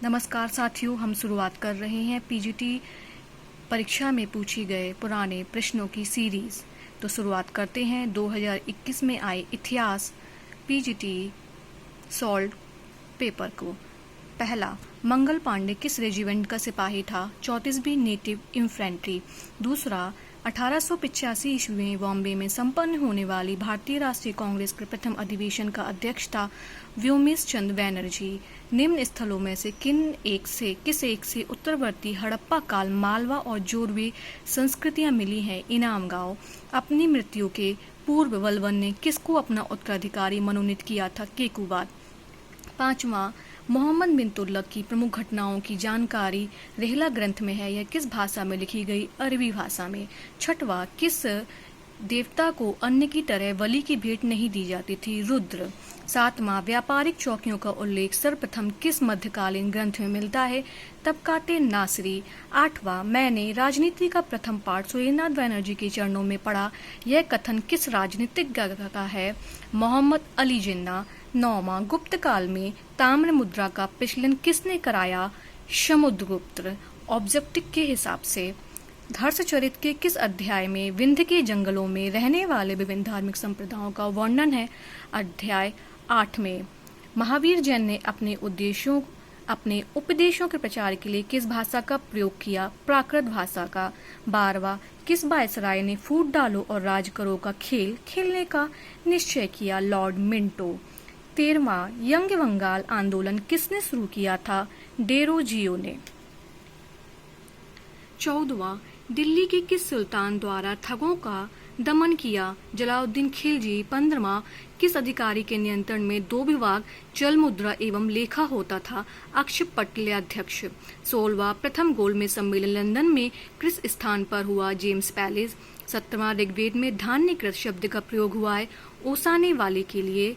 नमस्कार साथियों, हम शुरुआत कर रहे हैं पीजीटी परीक्षा में पूछे गए पुराने प्रश्नों की सीरीज। तो शुरुआत करते हैं 2021 में आए इतिहास पीजीटी सॉल्व पेपर को। पहला, मंगल पांडे किस रेजिमेंट का सिपाही था? 34वीं नेटिव इन्फेंट्री। दूसरा, 1885 ईस्वी में बॉम्बे में संपन्न होने वाली भारतीय राष्ट्रीय कांग्रेस के प्रथम अधिवेशन का अध्यक्ष था व्योमेश चंद्र बैनर्जी। निम्न स्थलों में से किस एक से उत्तरवर्ती हड़प्पा काल मालवा और जोरवे संस्कृतियां मिली हैं? इनाम गांव। अपनी मृत्यु के पूर्व बलबन ने किसको अपना उत्तराधिकारी मनोनीत किया था? केकुबाद। पांचवा, मोहम्मद बिन तुगलक की प्रमुख घटनाओं की जानकारी रेहला ग्रंथ में है। यह किस भाषा में लिखी गई? अरबी भाषा में। छठवां, किस देवता को अन्न की तरह बलि की भेंट नहीं दी जाती थी? रुद्र। सातवां, व्यापारिक चौकियों का उल्लेख सर्वप्रथम किस मध्यकालीन ग्रंथ में मिलता है? तबकाते नासिरी। आठवां, मैंने राजनीति का प्रथम पाठ सूर्यनाथ बैनर्जी के चरणों में पढ़ा। यह कथन किस राजनीतिज्ञ का है? मोहम्मद अली जिन्ना। नौवां, गुप्त काल में ताम्र मुद्रा का प्रचलन किसने कराया? समुद्रगुप्त। ऑब्जेक्टिव के हिसाब से हर्षचरित के किस अध्याय में विंध्य के जंगलों में रहने वाले विभिन्न धार्मिक संप्रदायों का वर्णन है? अध्याय 8 में। महावीर जैन ने अपने उपदेशों के प्रचार के लिए किस भाषा का प्रयोग किया? प्राकृत भाषा का। 12वां, किस वायसराय ने फूट डालो और राज करो का खेल खेलने का निश्चय किया? Lord Minto. 13वां, यंग बंगाल आंदोलन किसने शुरू किया था? डेरोजियो ने। 14वां, दिल्ली के किस सुल्तान द्वारा ठगों का दमन किया? जलाउद्दीन खिलजी। 15वां, किस अधिकारी के नियंत्रण में 2 विभाग जल मुद्रा एवं लेखा होता था? अक्षपटल्याध्यक्ष। 16वां, प्रथम गोलमेज सम्मेलन लंदन में किस स्थान पर हुआ? James palace. 17वां, ऋग्वेद में धान्यकृत शब्द का प्रयोग हुआ है ओसाने वाले के लिए।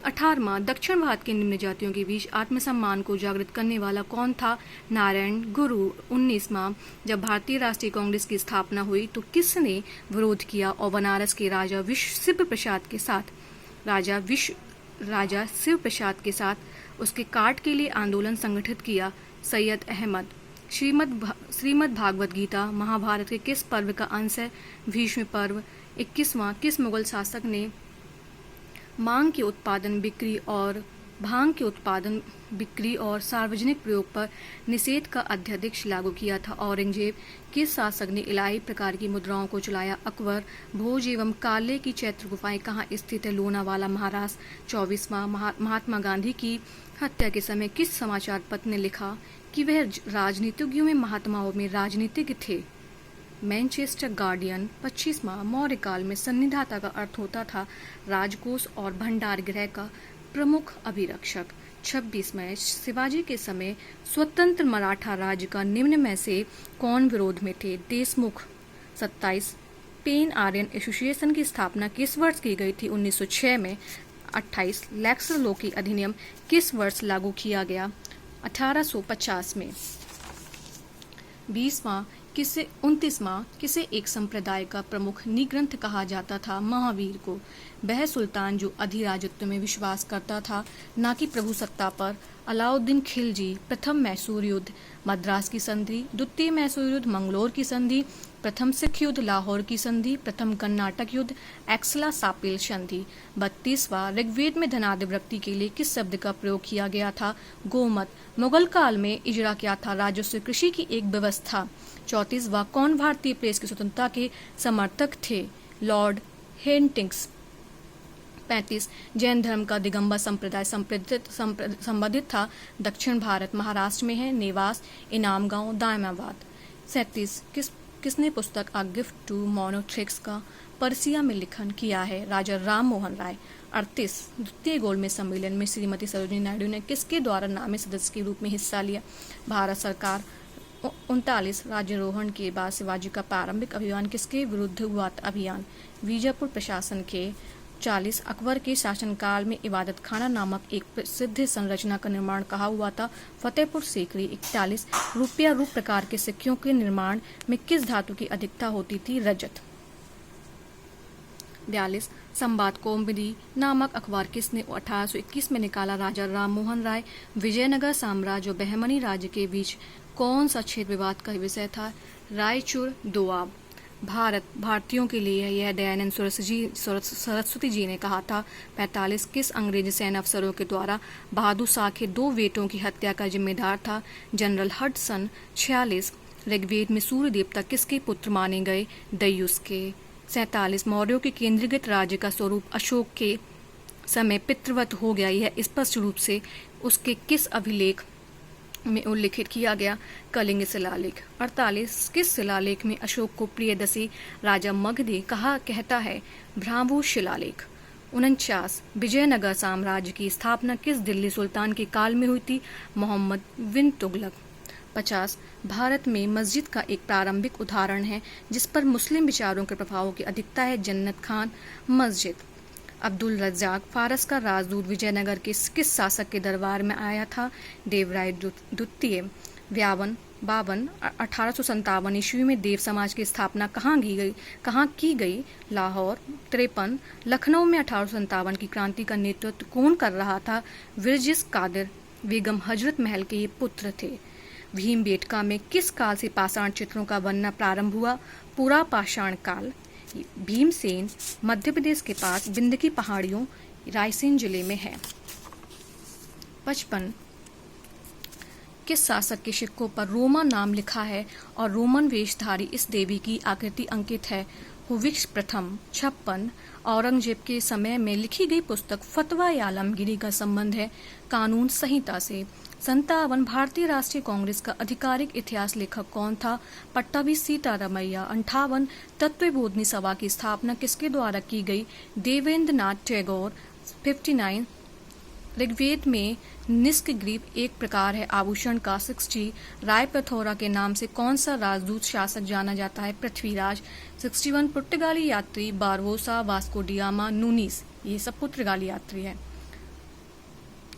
18वां, दक्षिण भारत के निम्न जातियों के बीच आत्मसम्मान को जागृत करने वाला कौन था? नारायण गुरु। 19वां, जब भारतीय राष्ट्रीय कांग्रेस की स्थापना हुई तो किसने विरोध किया और बनारस के राजा शिव प्रसाद के साथ उसके काट के लिए आंदोलन संगठित किया? सैयद अहमद। श्रीमद् भागवत गीता महाभारत के किस पर्व का अंश है? भीष्म पर्व। 21वां, किस मुगल शासक ने भांग के उत्पादन बिक्री और सार्वजनिक प्रयोग पर निषेध का अध्यादेश लागू किया था? औरंगजेब। किस शासक ने इलाही प्रकार की मुद्राओं को चलाया? अकबर। भोज एवं काले की चैत्र गुफाएं कहाँ स्थित है? लोनावाला, महाराष्ट्र। 24वां, महात्मा गांधी की हत्या के समय किस समाचार पत्र ने लिखा कि वह राजनीतिज्ञों में महात्माओं में राजनीतिज्ञ थे? Manchester guardian. 25वां, मौर्य काल में सन्निधाता का अर्थ होता था राजकोष और भंडार गृह का प्रमुख अभिरक्षक। 26वां, शिवाजी के समय स्वतंत्र मराठा राज्य का निम्न में से कौन विरोध में थे? देशमुख। 27, पेन आर्यन एसोसिएशन की स्थापना किस वर्ष की गई थी? 1906 में। 28, लैक्स लोकी अधिनियम किस वर्ष लागू किया गया? 1850 में। 29वां, किसे एक संप्रदाय का प्रमुख निग्रंथ कहा जाता था? महावीर को। वह सुल्तान जो अधिराजत्व में विश्वास करता था न कि प्रभु सत्ता पर। अलाउद्दीन खिलजी। प्रथम मैसूर युद्ध मद्रास की संधि। द्वितीय मैसूर युद्ध मंगलोर की संधि। प्रथम सिख युद्ध लाहौर की संधि। प्रथम कर्नाटक युद्ध एक्सला सापिल संधि। 32वां, ऋग्वेद में धनादि वृत्ति के लिए किस शब्द का प्रयोग किया गया था? गोमत। मुगल काल में इजरा क्या था? राजस्व कृषि की एक व्यवस्था। 34वां, कौन भारतीय प्रेस की स्वतंत्रता के समर्थक थे? Lord Hastings. 35, जैन धर्म का दिगंबर संप्रदाय संबंधित था दक्षिण भारत, महाराष्ट्र में है। नेवास। इनाम गांव, दायमाबाद। 37, किसने पुस्तक अ गिफ्ट टू मोनोथ्रिक्स का पर्सिया में लिखन किया है? राजा राम मोहन राय। 38, द्वितीय गोलमेज सम्मेलन में श्रीमती सरोजिनी नायडू ने किसके द्वारा नामी सदस्य के रूप में हिस्सा लिया? भारत सरकार। 39, राज्यारोहण के बाद शिवाजी का प्रारंभिक अभियान किसके विरुद्ध हुआ? अभियान बीजापुर प्रशासन के। 40, अकबर के शासनकाल में इबादत खाना नामक एक प्रसिद्ध संरचना का निर्माण कहाँ हुआ था? फतेहपुर सीकरी। 41, रुपया रूप प्रकार के सिक्कों के निर्माण में किस धातु की अधिकता होती थी? रजत। 42 संवाद कौमुदी नामक अखबार किसने 1821 में निकाला? राजा राम मोहन राय। विजयनगर साम्राज्य और बहमनी राज्य के बीच कौन सा क्षेत्र विवाद का विषय था? रायचूर दोआब। भारतीयों के लिए यह दयानंद सरस्वती जी ने कहा था। 45 किस अंग्रेजी सैन्य अफसरों के द्वारा बहादुर शाह के 2 बेटों की हत्या का जिम्मेदार था? General Hudson. 46 ऋग्वेद में सूर्य देवता किसके पुत्र माने गए? दयुस के। 47 मौर्यों के केंद्रीकृत राज्य का स्वरूप अशोक के समय पितृवत हो गया, यह स्पष्ट रूप से उसके किस अभिलेख में उल्लिखित किया गया? कलिंग शिलालेख। 48 किस शिलालेख में अशोक को प्रियदर्शी राजा मगध कहा कहता है? भ्रामु शिलालेख। 49 विजयनगर साम्राज्य की स्थापना किस दिल्ली सुल्तान के काल में हुई थी? मोहम्मद बिन तुगलक। 50 भारत में मस्जिद का एक प्रारंभिक उदाहरण है जिस पर मुस्लिम विचारों के प्रभावों की अधिकता है? जन्नत खान मस्जिद। अब्दुल रज्जाक फारस का राजदूत विजयनगर के किस शासक के दरबार में आया था? देवराय द्वितीय। 52 1857 ईस्वी में देव समाज की स्थापना कहाँ की गई? लाहौर। 53 लखनऊ में 1857 की क्रांति का नेतृत्व कौन कर रहा था? विरजिस कादिर। बेगम हजरत महल के ये पुत्र थे। भीमबेटका में किस काल से पाषाण चित्रों का बनना प्रारंभ हुआ? पूरा पाषाण काल। भीमसेन मध्य प्रदेश के पास विंध्य की पहाड़ियों रायसेन जिले में है। 55 किस शासक के सिक्कों पर रोमा नाम लिखा है और रोमन वेशधारी इस देवी की आकृति अंकित है? हुविक्स प्रथम। 56 औरंगजेब के समय में लिखी गई पुस्तक फतवा आलमगीरी का संबंध है कानून संहिता से। 57 भारतीय राष्ट्रीय कांग्रेस का आधिकारिक इतिहास लेखक कौन था? पट्टाभी सीतारामैया। 58 तत्वबोधिनी सभा की स्थापना किसके द्वारा की गई? देवेंद्र नाथ टैगोर। 59 ऋग्वेद में निष्कग्रीव एक प्रकार है आभूषण का। 60 राय पिथौरा के नाम से कौन सा राजदूत शासक जाना जाता है? पृथ्वीराज। 61 पुर्तगाली यात्री बारबोसा, वास्को डिगामा, नूनीस, ये सब पुर्तगाली यात्री है।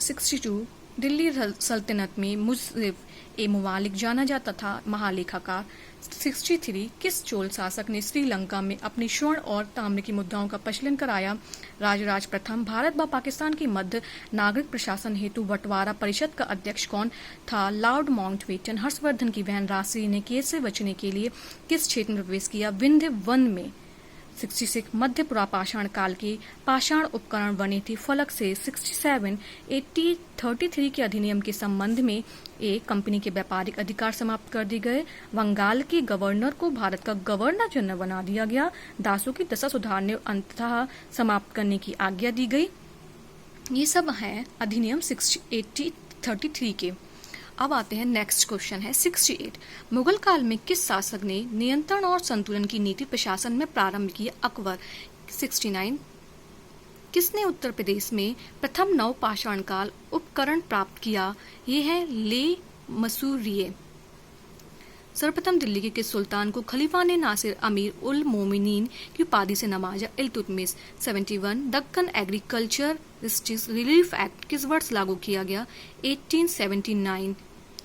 62 दिल्ली सल्तनत में मुज़फ़्फ़र-ए-मुमलिक जाना जाता था महालेखाकार। 63 किस चोल शासक ने श्रीलंका में अपनी स्वर्ण और ताम्र की मुद्राओं का प्रचलन कराया? राजराज प्रथम। भारत व पाकिस्तान के मध्य नागरिक प्रशासन हेतु बंटवारा परिषद का अध्यक्ष कौन था? Lord Mountbatten. हर्षवर्धन की बहन राजश्री ने केस से बचने के लिए किस क्षेत्र में प्रवेश किया? विंध्य वन में। 66 मध्य पुरापाषाण काल के पाषाण उपकरण बने थे फलक से। 67 1833 के अधिनियम के संबंध में एक कंपनी के व्यापारिक अधिकार समाप्त कर दिए गए। बंगाल के गवर्नर को भारत का गवर्नर जनरल बना दिया गया। दासों की दशा सुधारने और अंततः समाप्त करने की आज्ञा दी गई। ये सब हैं अधिनियम 1833 के। अब आते हैं नेक्स्ट क्वेश्चन है 68 मुगल काल में किस शासक ने नियंत्रण और संतुलन की नीति प्रशासन में प्रारंभ किया? अकबर। 69 किसने उत्तर प्रदेश में प्रथम नवपाषाण काल उपकरण प्राप्त किया? ये है ले मसूरिये। सर्वप्रथम दिल्ली के किस सुल्तान को खलीफा ने नासिर अमीर उल मोमिनीन की उपाधि से नवाजा? Iltutmish. 71 Deccan agriculture relief act किस वर्ष लागू किया गया? 1879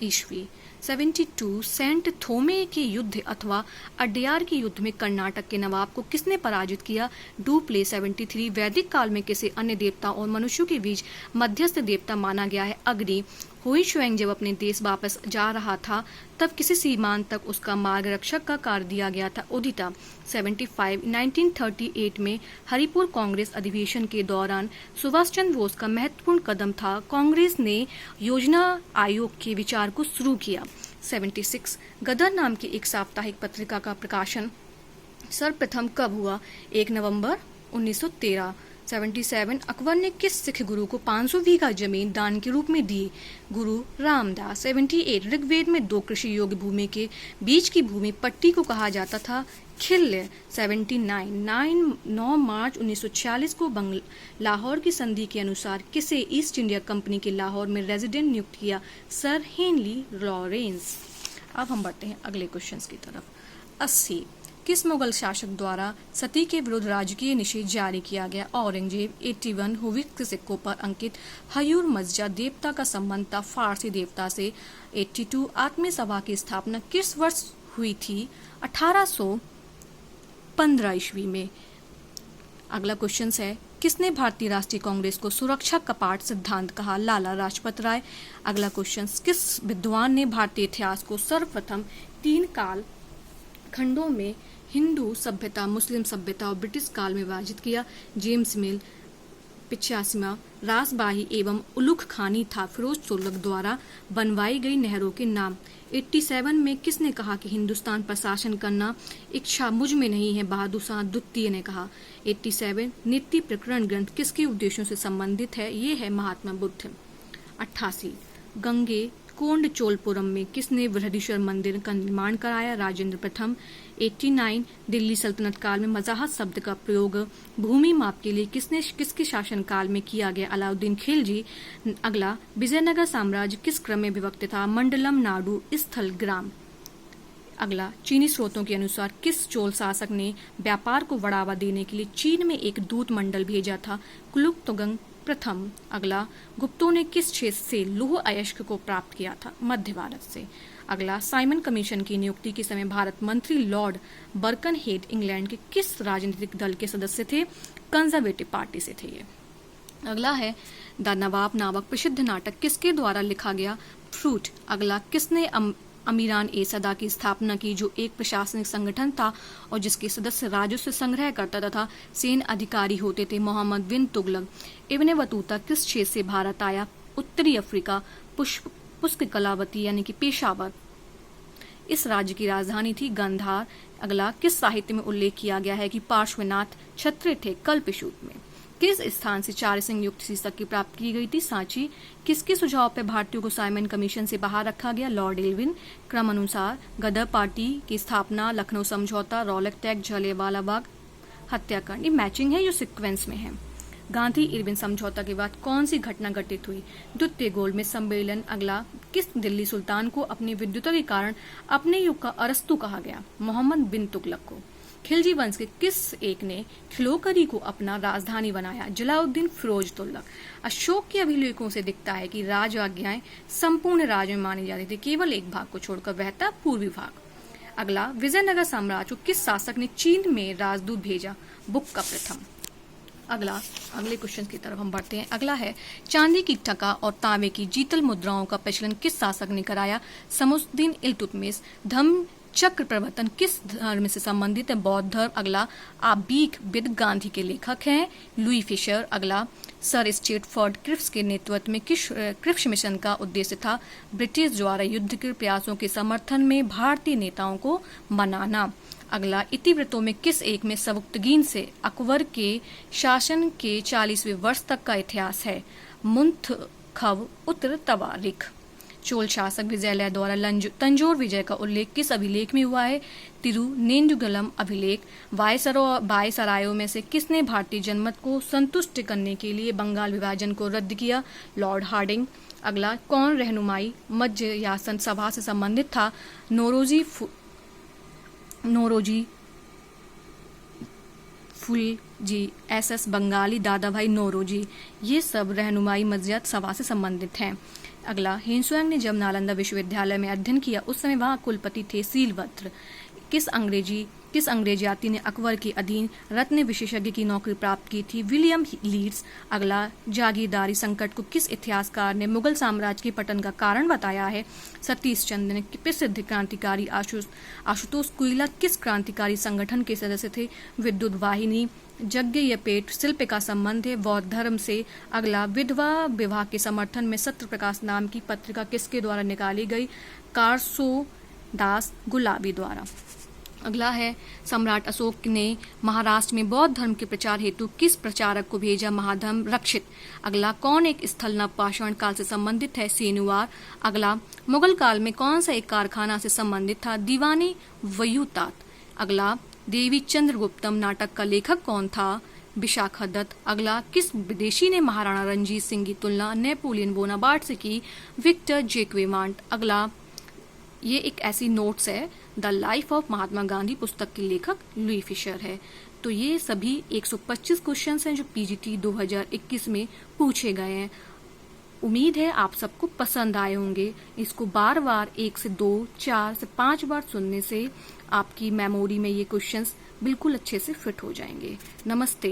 ईस्वी। 72 सेंट थोमे के युद्ध अथवा अड्यार के युद्ध में कर्नाटक के नवाब को किसने पराजित किया? डुप्ले। 73 वैदिक काल में किसे अन्य देवता और मनुष्यों के बीच मध्यस्थ देवता माना गया है? अग्नि। हुई शुएंग जब अपने देश वापस जा रहा था तब किसी सीमांत तक उसका मार्गरक्षक का कार्य दिया गया था? उदिता। 75 1938 में हरिपुर कांग्रेस अधिवेशन के दौरान सुभाष चंद्र बोस का महत्वपूर्ण कदम था। कांग्रेस ने योजना आयोग के विचार को शुरू किया। 76 गदर नाम की एक साप्ताहिक पत्रिका का प्रकाशन सर्वप्रथम कब हुआ? 1 नवंबर 1913। 77 अकबर ने किस सिख गुरु को 500 बीघा जमीन दान के रूप में दी? गुरु रामदास। 78 ऋग्वेद में 2 कृषि योग्य भूमि के बीच की भूमि पट्टी को कहा जाता था? खिल्य। 79 9 मार्च 1946 को लाहौर की संधि के अनुसार किसे ईस्ट इंडिया कंपनी के लाहौर में रेजिडेंट नियुक्त किया? Sir Henry Lawrence. अब हम बढ़ते हैं अगले क्वेश्चन की तरफ। 80 किस मुगल शासक द्वारा सती के विरुद्ध राजकीय निषेध जारी किया गया? औरंगजेब। 81 हुविक्स के सिक्कों पर अंकित हयूर मज्जा देवता का संबंध था फारसी देवता से। 82 आत्मीय सभा की स्थापना किस वर्ष हुई थी? 1815 ईस्वी में। अगला क्वेश्चन है, किसने भारतीय राष्ट्रीय कांग्रेस को सुरक्षा कपाट सिद्धांत कहा? लाला लाजपत राय। अगला क्वेश्चन, किस विद्वान ने भारतीय इतिहास को सर्वप्रथम 3 काल खंडों में हिंदू सभ्यता, मुस्लिम सभ्यता और ब्रिटिश काल में विभाजित किया? जेम्स मिल। 85वां, रासबाही एवं उलुख खानी था फिरोज तुगलक द्वारा बनवाई गई नहरों के नाम। 87 में किसने कहा कि हिंदुस्तान पर शासन करना इच्छा मुझ में नहीं है? बहादुर शाह द्वितीय ने कहा। 87, नीति प्रकरण ग्रंथ किसके उद्देश्यों से संबंधित है? ये है महात्मा बुद्ध। 88, गंगे कोंड चोलपुरम में किसने बृहदीश्वर मंदिर का निर्माण कराया? राजेंद्र प्रथम। 89, दिल्ली सल्तनत काल में मजाहत शब्द का प्रयोग भूमि माप के लिए किसके शासन काल में किया गया? अलाउद्दीन खिलजी। अगला, विजयनगर साम्राज्य किस क्रम में विभक्त था? मंडलम, नाडु, स्थल, ग्राम। अगला, चीनी स्रोतों के अनुसार किस चोल शासक ने व्यापार को बढ़ावा देने के लिए चीन में एक दूत मंडल भेजा था? कुलोत्तुंग प्रथम। अगला, गुप्तों ने किस क्षेत्र से लौह अयस्क को प्राप्त किया था? मध्य भारत से। अगला, साइमन कमीशन की नियुक्ति के समय भारत मंत्री लॉर्ड बर्कनहेड इंग्लैंड के किस राजनीतिक दल के सदस्य थे? कंजर्वेटिव पार्टी से थे ये। अगला है, द नवाब नामक प्रसिद्ध नाटक किसके द्वारा लिखा गया? फ्रूट। अगला, किसने अमीरान ए सदा की स्थापना की, जो एक प्रशासनिक संगठन था और जिसके सदस्य राजस्व संग्रह करता तथा सैन्य अधिकारी होते थे? मोहम्मद बिन तुगलक। इब्ने बतूता किस क्षेत्र से भारत आया? उत्तरी अफ्रीका। पुष्क कलावती यानी कि पेशावर इस राज्य की राजधानी थी। गंधार। अगला, किस साहित्य में उल्लेख किया गया है कि पार्श्वनाथ क्षत्रिय थे? कल्पसूत्र में। किस स्थान से 4 सिंह युक्त शीर्षक की प्राप्ति की गई थी? सांची। किसके सुझाव पर भारतीयों को साइमन कमीशन से बाहर रखा गया? Lord Irwin. क्रम अनुसार, गदर पार्टी की स्थापना, लखनऊ समझौता, रॉलेट टैक्स, जलियांवाला बाग हत्याकांड। ये मैचिंग है, जो सीक्वेंस में है। गांधी इरविन समझौता के बाद कौन सी घटना घटित हुई? द्वितीय गोलमेज सम्मेलन। अगला, किस दिल्ली सुल्तान को अपनी विद्वता के कारण अपने युग का अरस्तु कहा गया? मोहम्मद बिन तुगलक को। खिलजी वंश के किस एक ने खिलोकरी को अपना राजधानी बनाया? जलाउद्दीन फिरोज तुगलक। अशोक के अभिलेखों से दिखता है कि राजआज्ञाएं संपूर्ण राज्य में मानी जाती थी, केवल एक भाग को छोड़कर, वह था पूर्वी भाग। अगला, विजयनगर साम्राज्य को किस शासक ने चीन में राजदूत भेजा? बुक्का प्रथम। अगला, अगले क्वेश्चन की तरफ हम बढ़ते हैं। अगला है, चांदी की टका और तांबे की जीतल मुद्राओं का प्रचलन किस शासक ने कराया? शमसुद्दीन इल्तुतमिश। धम्म चक्र प्रवर्तन किस धर्म से संबंधित है? बौद्ध धर्म। अगला, आबिक बिद गांधी के लेखक हैं लुई फिशर। अगला, सर स्टेटफोर्ड क्रिप्स के नेतृत्व में किस क्रिप्स मिशन का उद्देश्य था? ब्रिटिश द्वारा युद्ध के प्रयासों के समर्थन में भारतीय नेताओं को मनाना। अगला, इतिवृत्तों में किस एक में सबुक्तगीन से अकबर के शासन के 40वें वर्ष तक का इतिहास है? मुंतखब उतर तवारिख। चोल शासक विजयलय द्वारा तंजौर विजय का उल्लेख किस अभिलेख में हुआ है? तिरुनेंजुगलम अभिलेख। वायसरायों में से किसने भारतीय जनमत को संतुष्ट करने के लिए बंगाल विभाजन को रद्द किया? Lord Hardinge. अगला, कौन रहनुमाई मध्य यासन सभा से संबंधित था? नौरोजी फुल जी, SS बंगाली दादा भाई नौरोजी। ये सब रहनुमाई मस्जिद सभा से संबंधित हैं। अगला, हिंसुआंग ने जब नालंदा विश्वविद्यालय में अध्ययन किया उस समय वहां कुलपति थे सीलवत्र। किस अंग्रेज यात्री ने अकबर के अधीन रत्न विशेषज्ञ की नौकरी प्राप्त की थी? William Leeds. अगला, जागीरदारी संकट को किस इतिहासकार ने मुगल साम्राज्य के पतन का कारण बताया है? सतीश चंद्र ने। प्रसिद्ध क्रांतिकारी आशुतोष कुइला किस क्रांतिकारी संगठन के सदस्य थे? विद्युत वाहिनी। यज्ञयपेट शिल्प का संबंध है बौद्ध धर्म से। अगला, विधवा विवाह के समर्थन में सत्र प्रकाश नाम की पत्रिका किसके द्वारा निकाली गई? कारसो दास गुलाबी द्वारा। अगला है, सम्राट अशोक ने महाराष्ट्र में बौद्ध धर्म के प्रचार हेतु किस प्रचारक को भेजा? महाधर्म रक्षित। अगला, कौन एक स्थल नवपाषाण काल से संबंधित है? सेनुवार। अगला, मुगल काल में कौन सा एक कारखाना से संबंधित था? दीवाने वयूतात। अगला, देवी चंद्रगुप्तम नाटक का लेखक कौन था? विशाखदत्त। अगला, किस विदेशी ने महाराणा रणजीत सिंह की तुलना नेपोलियन बोनापार्ट से की? विक्टर जैक्वेमांट। अगला, ये एक ऐसी नोट्स है, the life of Mahatma Gandhi पुस्तक के लेखक लुई फिशर है। तो ये सभी 125 क्वेश्चंस हैं जो पीजीटी 2021 में पूछे गए हैं। उम्मीद है आप सबको पसंद आए होंगे। इसको बार बार 1 से 2, 4 से 5 बार सुनने से आपकी मेमोरी में ये क्वेश्चंस बिल्कुल अच्छे से फिट हो जाएंगे। नमस्ते।